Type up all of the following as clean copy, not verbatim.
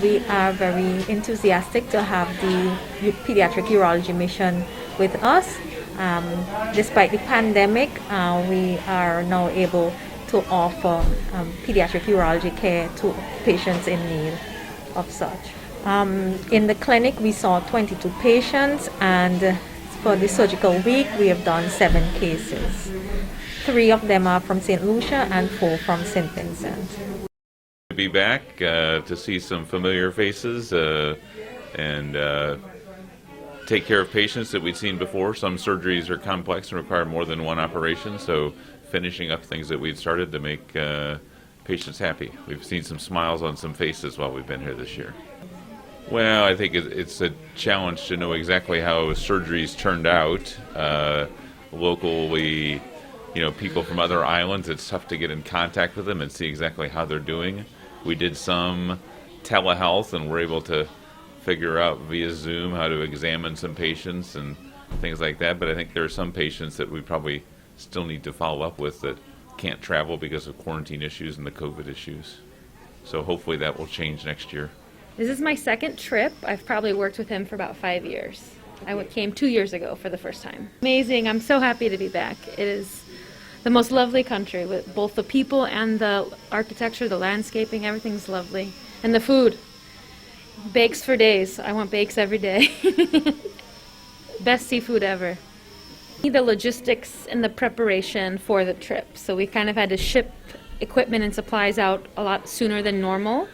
We are very enthusiastic to have the Pediatric Urology Mission with us. Despite the pandemic, we are now able to offer pediatric urology care to patients in need of such. In the clinic, we saw 22 patients, and for the surgical week, we have done 7 cases. 3 of them are from St Lucia and 4 from St Vincent. To be back, to see some familiar faces and take care of patients that we'd seen before. Some surgeries are complex and require more than one operation, so finishing up things that we'd started to make patients happy. We've seen some smiles on some faces while we've been here this year. Well, I think it's a challenge to know exactly how surgeries turned out. Locally, people from other islands, it's tough to get in contact with them and see exactly how they're doing. We did some telehealth and were able to figure out via Zoom how to examine some patients and things like that, but I think there are some patients that we probably still need to follow up with that can't travel because of quarantine issues and the COVID issues. So hopefully that will change next year. This is my second trip. I've probably worked with him for about 5 years. I came 2 years ago for the first time. Amazing. I'm so happy to be back. It is the most lovely country with both the people and the architecture, the landscaping, everything's lovely. And the food. Bakes for days. I want bakes every day. Best seafood ever. The logistics and the preparation for the trip. So we kind of had to ship equipment and supplies out a lot sooner than normal,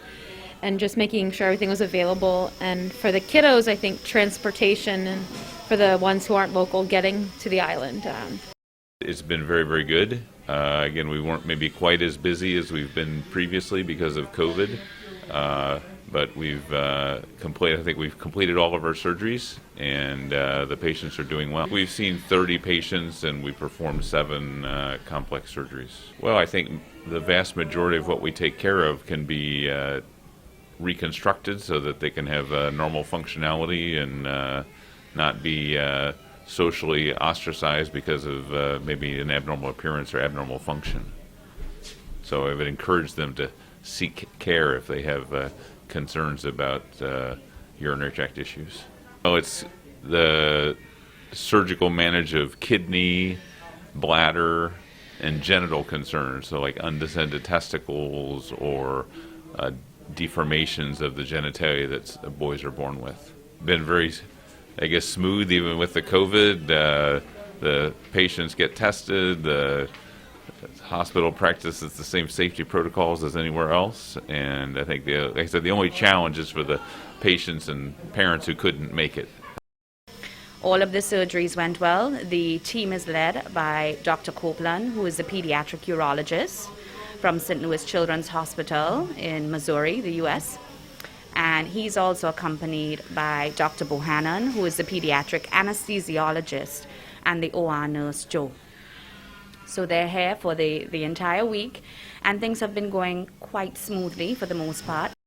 and just making sure everything was available. And for the kiddos, I think transportation, and for the ones who aren't local, getting to the island. It's been very, very good. Again, we weren't maybe quite as busy as we've been previously because of COVID, but we've completed all of our surgeries, and the patients are doing well. We've seen 30 patients, and we performed 7 complex surgeries. Well, I think the vast majority of what we take care of can be reconstructed so that they can have normal functionality and not be socially ostracized because of maybe an abnormal appearance or abnormal function. So I would encourage them to seek care if they have concerns about urinary tract issues. Well, it's the surgical management of kidney, bladder, and genital concerns, so like undescended testicles or deformations of the genitalia that boys are born with. Been very, smooth even with the COVID. The patients get tested, the hospital practices the same safety protocols as anywhere else, and I think, the only challenge is for the patients and parents who couldn't make it. All of the surgeries went well. The team is led by Dr. Coplen, who is a pediatric urologist from St. Louis Children's Hospital in Missouri, the U.S. And he's also accompanied by Dr. Bohannon, who is the pediatric anesthesiologist, and the OR nurse, Joe. So they're here for the entire week, and things have been going quite smoothly for the most part.